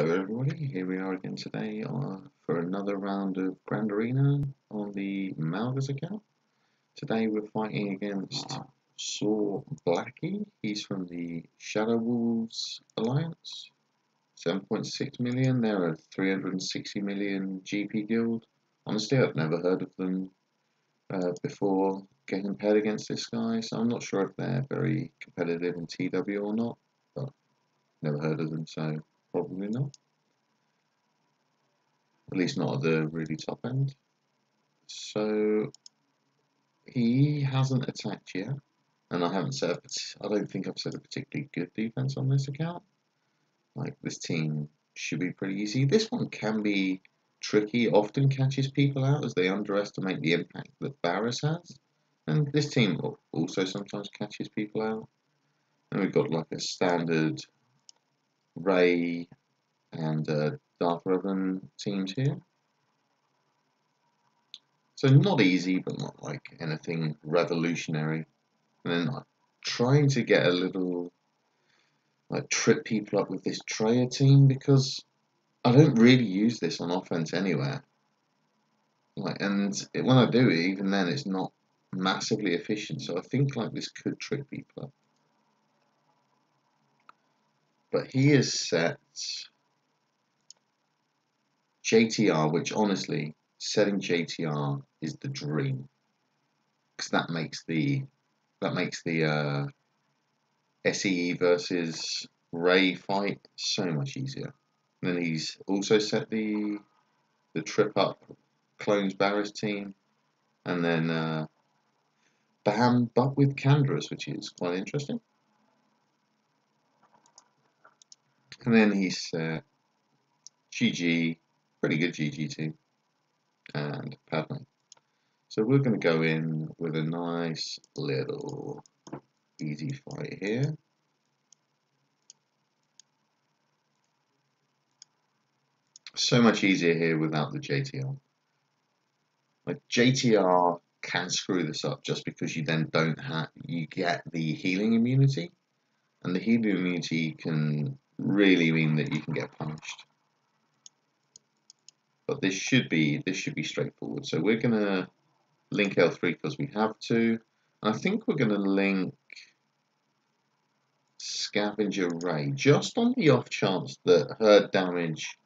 Hello everybody, here we are again today for another round of Grand Arena on the Malgus account. Today we're fighting against Blacky. He's from the Shadow Wolves Alliance. 7.6 million, they're a 360 million GP guild. Honestly, I've never heard of them before getting paired against this guy, so I'm not sure if they're very competitive in TW or not, but never heard of them, so probably not. At least not at the really top end. So he hasn't attacked yet, and I haven't set I don't think I've set a particularly good defense on this account. Like, this team should be pretty easy. This one can be tricky, often catches people out as they underestimate the impact that Varus has. And this team also sometimes catches people out. And we've got like a standard Ray and Darth Revan teams here. So not easy, but not like anything revolutionary. And then trying to get a little, like, trip people up with this Treya team, because I don't really use this on offense anywhere. And when I do, even then, it's not massively efficient. So I think like this could trick people up. But he is set JTR, which honestly, setting JTR is the dream, because that makes the SEE versus Ray fight so much easier. And then he's also set the trip up clones Barris team, and then Bam but with Candra's, which is quite interesting. And then he's set GG, pretty good GG team, and Padme. So we're going to go in with a nice little easy fight here. So much easier here without the JTR. Like, JTR can screw this up just because you then you get the healing immunity, and the healing immunity can really mean that you can get punished. But this should be straightforward. So we're gonna link L3 because we have to, and I think we're gonna link Scavenger Ray just on the off chance that her damage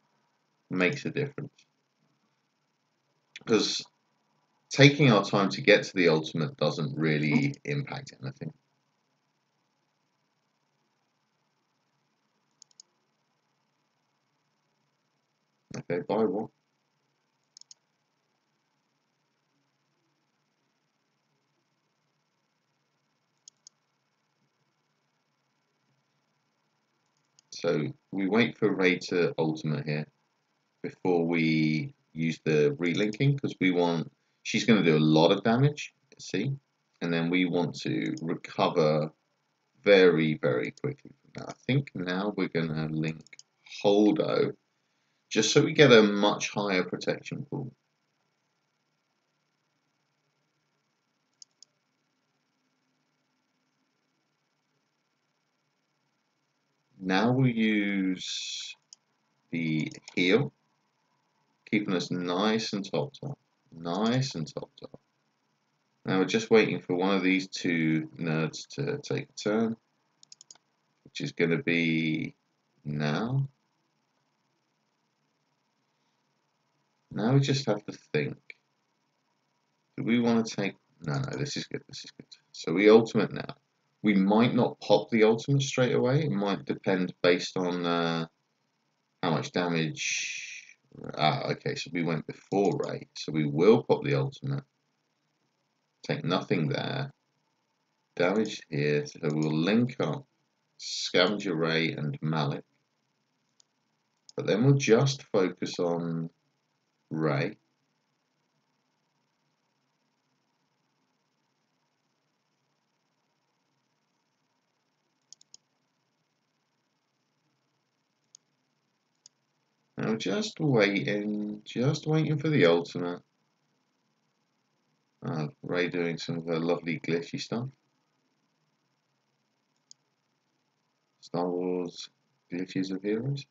makes a difference, because taking our time to get to the ultimate doesn't really impact anything. Okay, bye one. So we wait for Ray to ultimate here before we use the relinking, because she's going to do a lot of damage, see? And then we want to recover very, very quickly from that. I think now we're going to link Holdo, just so we get a much higher protection pool. Now we'll use the heal, keeping us nice and top. Nice and top. Now we're just waiting for one of these two nerds to take a turn, which is going to be now. Now we just have to think. Do we want to take... No, this is good. So we ultimate now. We might not pop the ultimate straight away. It might depend based on how much damage... okay, so we went before Ray. So we will pop the ultimate. Take nothing there. Damage here. So we'll link up Scavenger Ray and Malik. But then we'll just focus on Ray. Now just waiting for the ultimate. Ray doing some of her lovely glitchy stuff. Star Wars glitches of heroes.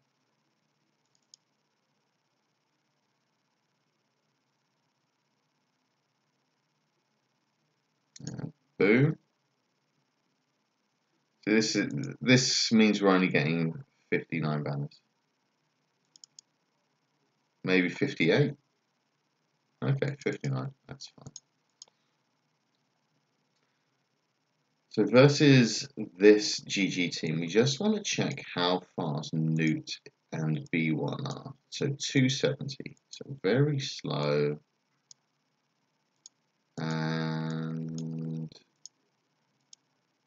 Boom. So this means we're only getting 59 banners. Maybe 58. Okay, 59. That's fine. So versus this GG team, we just want to check how fast Newt and B1 are. So 270. So very slow. And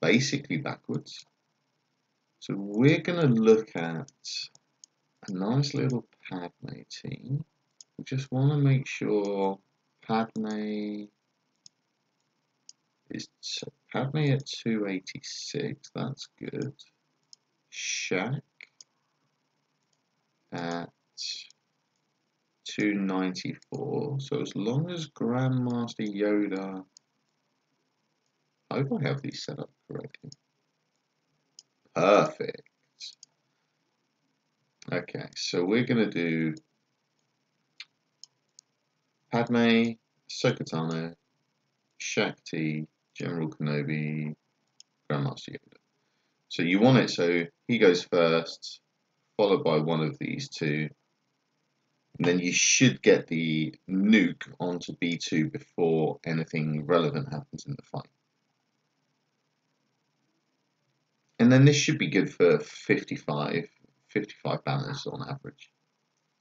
basically backwards. So we're going to look at a nice little Padme team. We just want to make sure Padme is Padme at 286. That's good. Shaq at 294. So as long as Grandmaster Yoda, I hope I have these set up correctly. Perfect. Okay, so we're gonna do Padme, Ahsoka Tano, Shakti, General Kenobi, Grandmaster Yoda. So you want it so he goes first, followed by one of these two, and then you should get the nuke onto B2 before anything relevant happens in the fight. And then this should be good for 55 banners on average.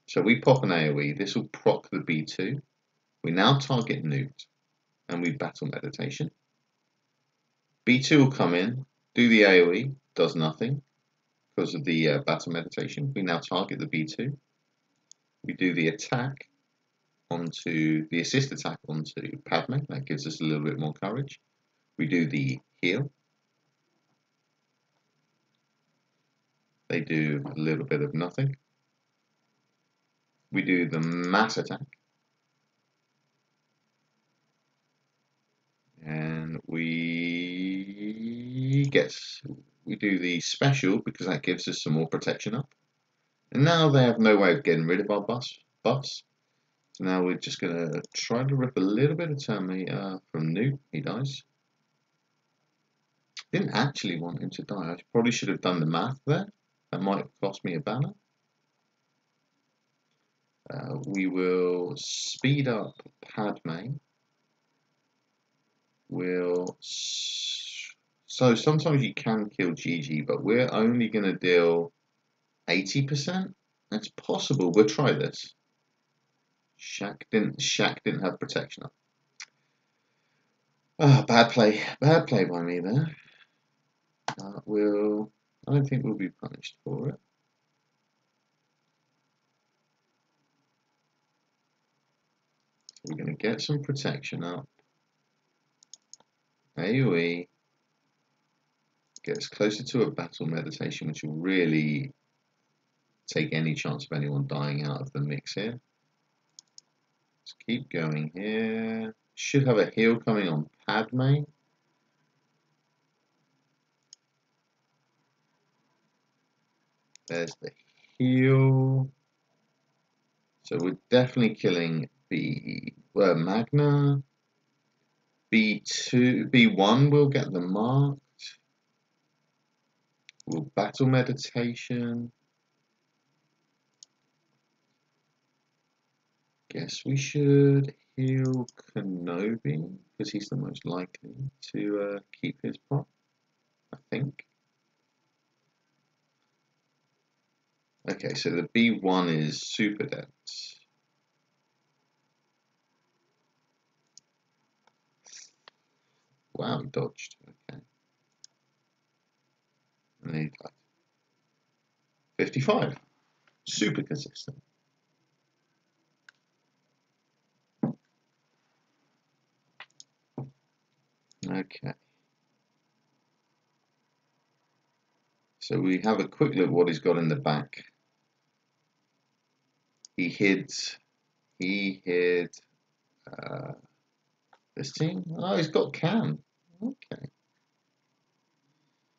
So we pop an AoE, this will proc the B2. We now target Newt, and we battle meditation. B2 will come in, do the AoE, does nothing because of the battle meditation. We now target the B2. We do the attack onto the assist attack onto Padme. That gives us a little bit more courage. We do the heal. They do a little bit of nothing. We do the mass attack. And we do the special because that gives us some more protection up. And now they have no way of getting rid of our buffs. So now we're just going to try to rip a little bit of turn meter from Newt. He dies. Didn't actually want him to die. I probably should have done the math there. That might have cost me a banner. We will speed up Padme. So sometimes you can kill GG, but we're only going to deal 80%. That's possible. We'll try this. Shaq didn't have protection up. Ah, bad play by me there. I don't think we'll be punished for it. We're going to get some protection up. AoE. Get us closer to a battle meditation, which will really take any chance of anyone dying out of the mix here. Let's keep going here. Should have a heal coming on Padme. There's the heal. So we're definitely killing Magna. B1 will get the marked. We'll battle meditation. Guess we should heal Kenobi because he's the most likely to keep his prop, I think. Okay, so the B1 is super dense. Wow, he dodged. Okay. And he died. 55. Super consistent. Okay. So we have a quick look at what he's got in the back. He hid this team. Oh, he's got Cam. Okay.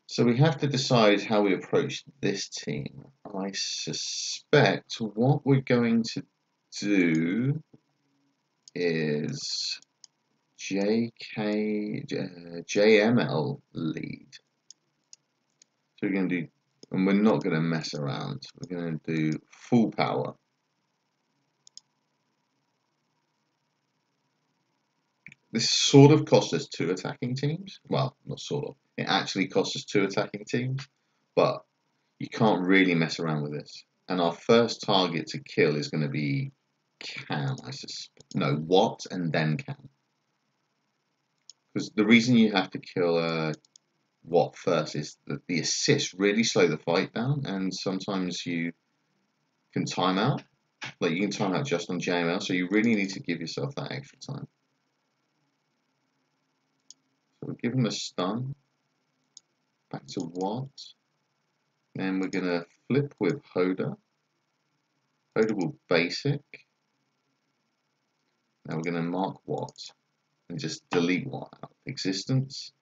So we have to decide how we approach this team. I suspect what we're going to do is JML lead. So we're going to do, and we're not going to mess around. We're going to do full power. This sort of cost us 2 attacking teams. Well, not sort of. It actually cost us 2 attacking teams, but you can't really mess around with this. And our first target to kill is going to be Cam, I suspect. No, Watt and then Cam. Because the reason you have to kill Watt first is that the assists really slow the fight down, and sometimes you can time out. Like you can time out just on JML, so you really need to give yourself that extra time. So we'll give him a stun. Back to Watt. Then we're going to flip with Hoda. Hoda will basic. Now we're going to mark Watt and just delete Watt out of existence.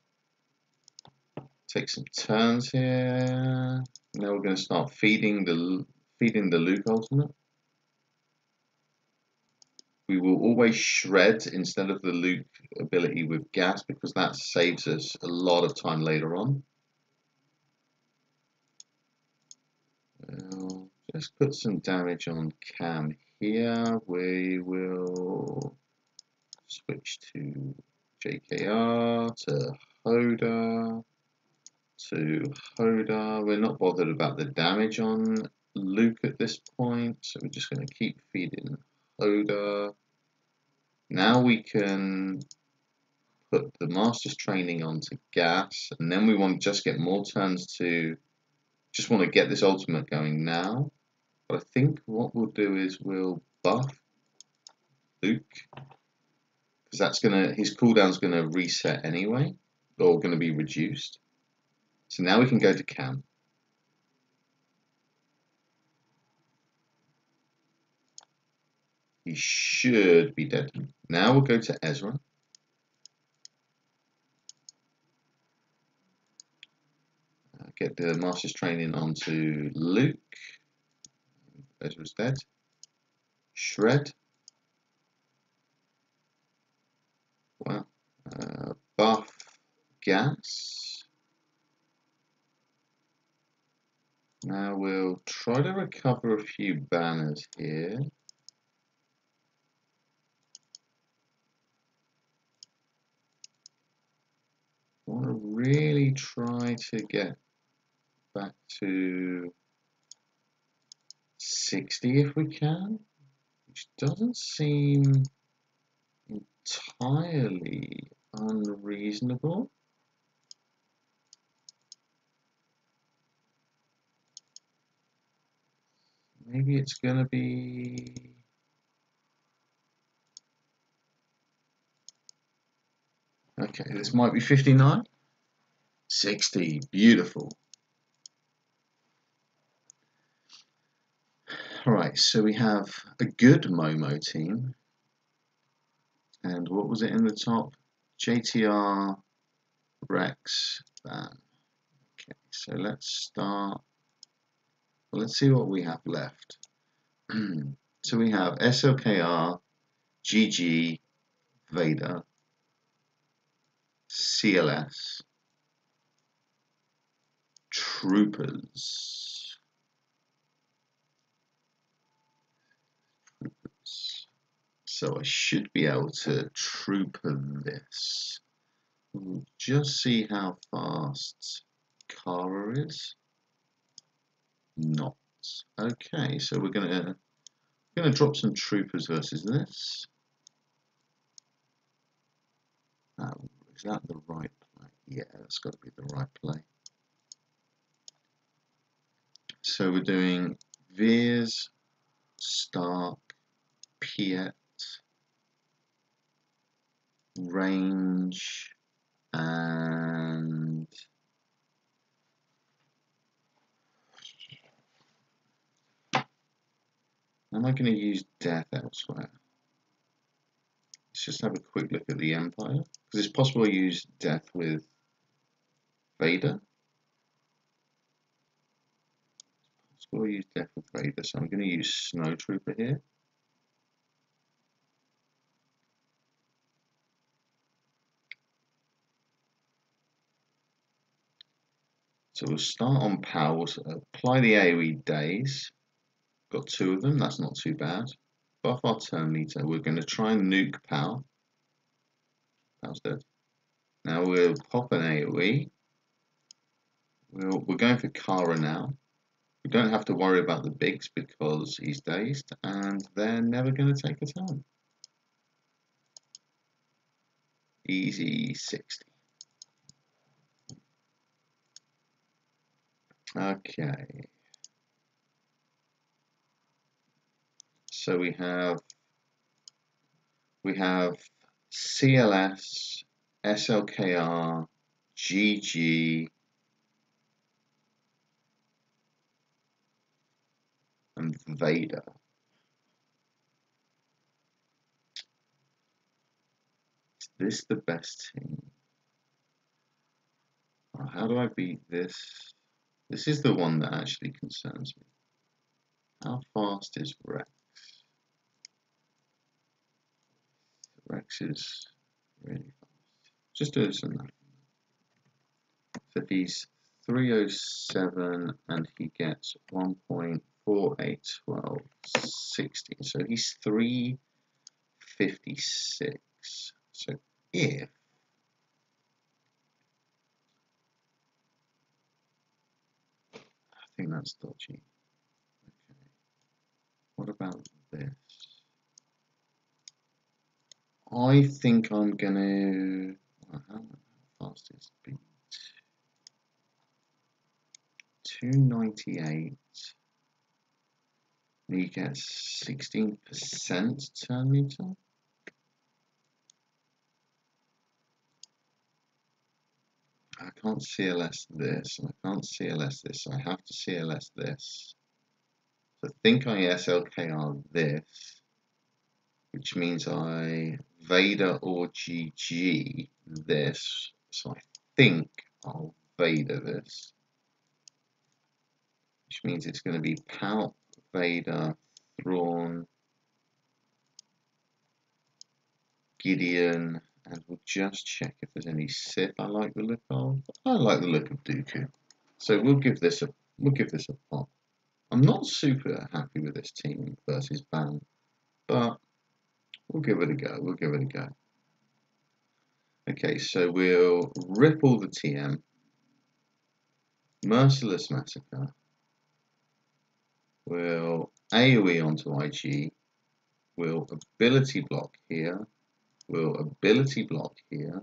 Take some turns here. Now we're going to start feeding the Luke ultimate. We will always shred instead of the Luke ability with gas because that saves us a lot of time later on. We'll just put some damage on Cam here. We will switch to JKR, to Hoda, to Hoda. We're not bothered about the damage on Luke at this point, so we're just going to keep feeding Hoda. Now we can put the Master's Training onto gas, and then we want to just get more turns to, just want to get this ultimate going now. But I think what we'll do is we'll buff Luke, because that's gonna, his cooldown's gonna reset anyway, or gonna be reduced. So now we can go to Cam. He should be dead. Now we'll go to Ezra. Get the Master's Training onto Luke. Ezra's dead. Shred. Well, buff gas. Now we'll try to recover a few banners here. I want to really try to get back to 60 if we can, which doesn't seem entirely unreasonable. Maybe it's going to be... Okay, this might be 59. 60, beautiful. Alright, so we have a good Momo team. And what was it in the top? JTR, Rex, Van. Okay, so let's start. Well, let's see what we have left. So we have SLKR, GG, Vader, CLS, Troopers. So I should be able to trooper this. We'll just see how fast Kara is. Not. Okay, so we're gonna drop some troopers versus this. Is that the right play? Yeah, that's got to be the right play. So we're doing Veers, Stark, Piet, Range, and am I going to use Death elsewhere? Let's just have a quick look at the Empire, because it's possible to use Death with Vader. It's possible to use Death with Vader, so I'm going to use Snow Trooper here. So we'll start on PAL, we'll apply the AoE days. Got 2 of them, that's not too bad. Buff our turn meter, we're going to try and nuke PAL. PAL's dead. Now we'll pop an AoE. We're going for Kara now. We don't have to worry about the bigs because he's dazed and they're never going to take a turn. Easy 60. Okay. So we have CLS, SLKR, GG, and Vader. Is this the best team? Oh, how do I beat this? This is the one that actually concerns me. How fast is Rex? Rex is really fast. Just do some math. So if he's 307 and he gets 1.481260, so he's 356. So if I think that's dodgy. Okay. What about this? I think I'm gonna. How fast is beat? 298. And he gets 16% turn meter. I can't CLS this, and I can't CLS this, so I have to CLS this. So I think I SLKR this, which means I Vader or GG this. So I think I'll Vader this, which means it's going to be Pout, Vader, Thrawn, Gideon, and we'll just check if there's any Sith I like the look of. I like the look of Dooku, so we'll give this a pop. I'm not super happy with this team versus Ban, but we'll give it a go. We'll give it a go. Okay, so we'll rip all the TM, Merciless Massacre. We'll AoE onto IG. We'll ability block here. We'll ability block here.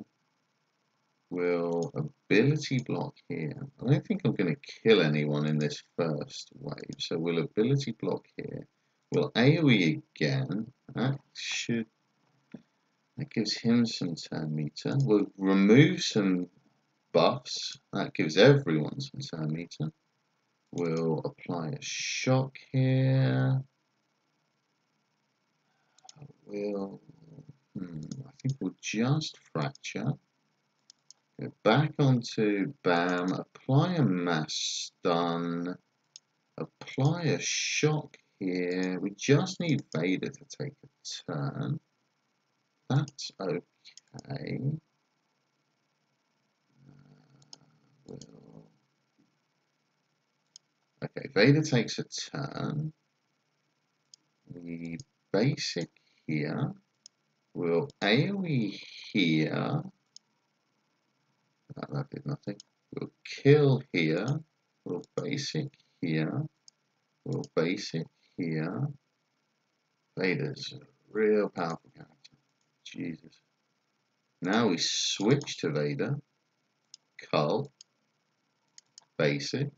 We'll ability block here. I don't think I'm going to kill anyone in this first wave, so we'll ability block here. We'll AoE again. That gives him some turn meter. We'll remove some buffs. That gives everyone some turn meter. We'll apply a shock here. I think we'll just fracture. Go back onto BAM, apply a mass stun, apply a shock here. We just need Vader to take a turn. That's okay. Okay, Vader takes a turn. We basic here. We'll AoE here. That did nothing. We'll kill here. We'll basic here. We'll basic here. Vader's a real powerful character. Jesus. Now we switch to Vader. Cull. Basic.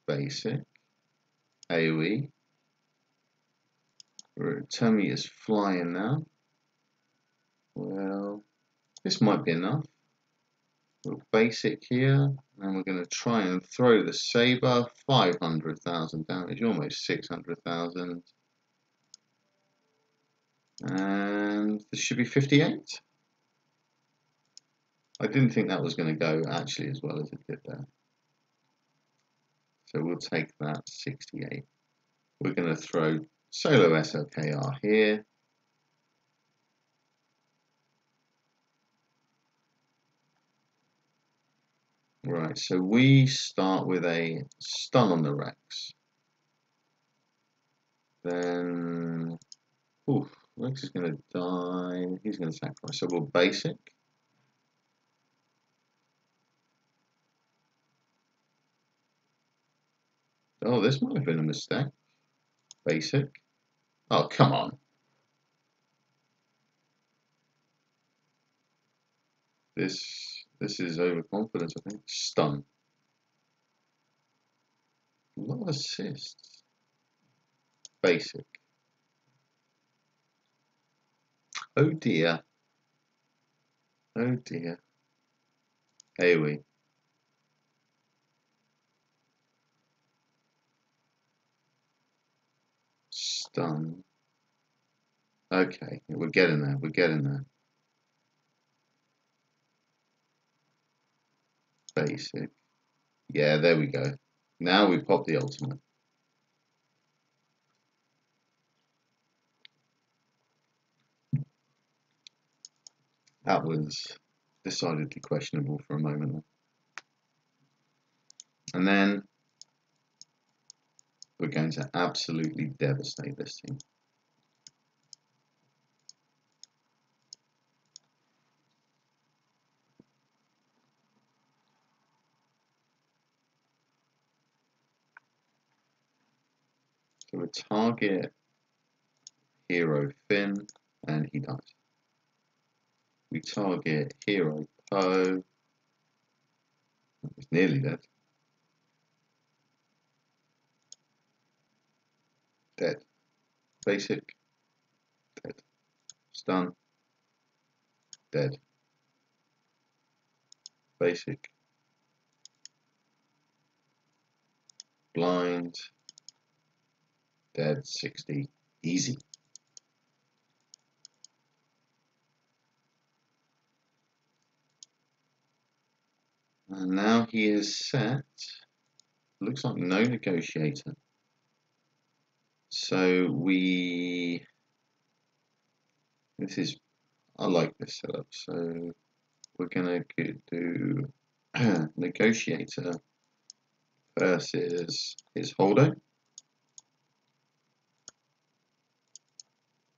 Basic. AoE. Tummy is flying now. Well, this might be enough. We'll basic here, and we're going to try and throw the saber. 500,000 damage, almost 600,000. And this should be 58. I didn't think that was going to go actually as well as it did there. So we'll take that 68. We're going to throw solo SLKR here. Right, so we start with a stun on the Rex. Then, oof, Rex is going to die. He's going to sacrifice. So we'll basic. Oh, this might have been a mistake. Basic. Oh, come on. This is overconfidence, I think. Stun. A lot of assists. Basic. Oh dear. Oh dear. AoE. Stun. Okay, we're getting there. We're getting there. Basic. Yeah, there we go. Now we pop the ultimate. That was decidedly questionable for a moment. And then we're going to absolutely devastate this team. So we target Hero Finn, and he dies. We target Hero Poe. He's nearly dead. Dead. Basic. Dead. Stun. Dead. Basic. Blind. Dead. 60. Easy. And now he is set. Looks like no negotiator. So I like this setup. So we're gonna do negotiator versus his holder.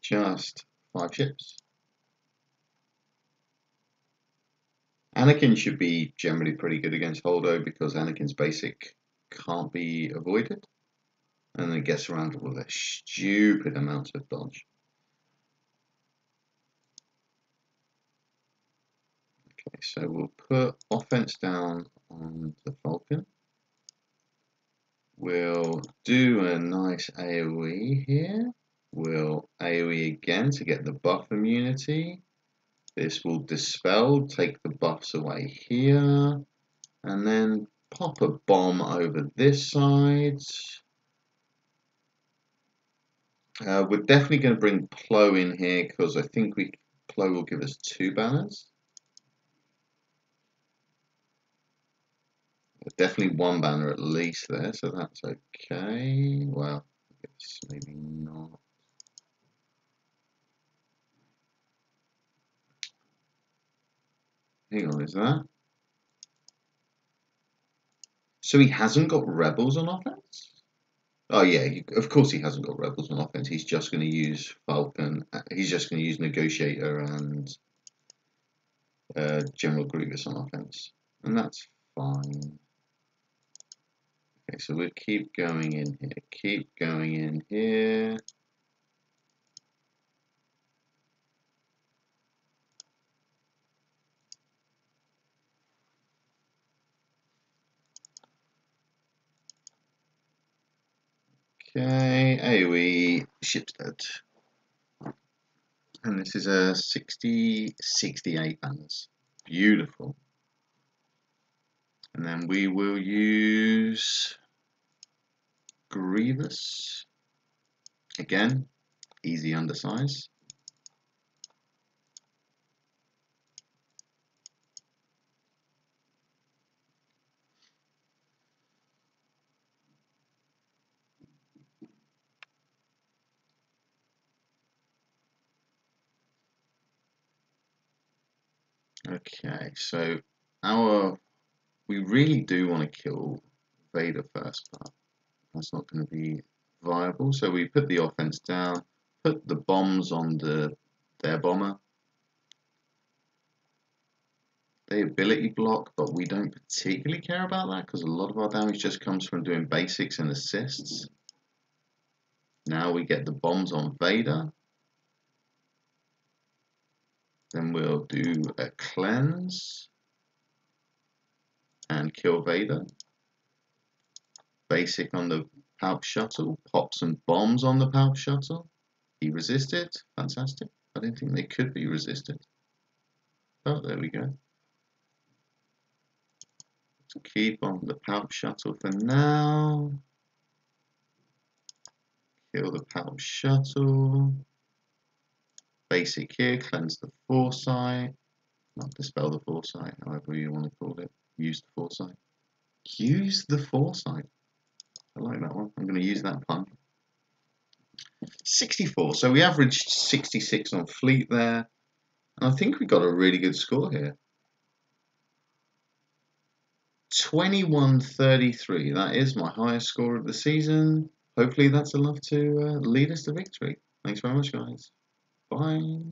Just 5 ships. Anakin should be generally pretty good against Holdo because Anakin's basic can't be avoided. And then it gets around with a stupid amount of dodge. Okay, so we'll put offense down on the Falcon. We'll do a nice AoE here. We'll AoE again to get the buff immunity. This will dispel, take the buffs away here. And then pop a bomb over this side. We're definitely going to bring Plo in here because I think Plo will give us 2 banners. Definitely 1 banner at least there, so that's okay. Well, I guess maybe not. Hang on, is that? So he hasn't got rebels on offense? Oh yeah, of course he hasn't got rebels on offense. He's just going to use Falcon. He's just going to use Negotiator and General Grievous on offense, and that's fine. Okay, so we'll keep going in here. Keep going in here. Okay, AoE, ship's dead. And this is a 68 banners. Beautiful. And then we will use Grievous. Again, easy undersize. Okay, so our We really do want to kill Vader first, but that's not going to be viable. So we put the offense down, put the bombs on their bomber. They ability block, but we don't particularly care about that because a lot of our damage just comes from doing basics and assists. Now we get the bombs on Vader. Then we'll do a cleanse and kill Vader. Basic on the Palp Shuttle. Pop some bombs on the Palp Shuttle. He resisted. Fantastic. I didn't think they could be resisted. Oh, there we go. So keep on the Palp Shuttle for now. Kill the Palp Shuttle. Basic here. Cleanse the Foresight. Not dispel the Foresight, however you want to call it. Use the Foresight. Use the Foresight. I like that one. I'm going to use that pun. 64. So we averaged 66 on fleet there. And I think we got a really good score here. 21-33. That is my highest score of the season. Hopefully that's enough to lead us to victory. Thanks very much, guys. Bye.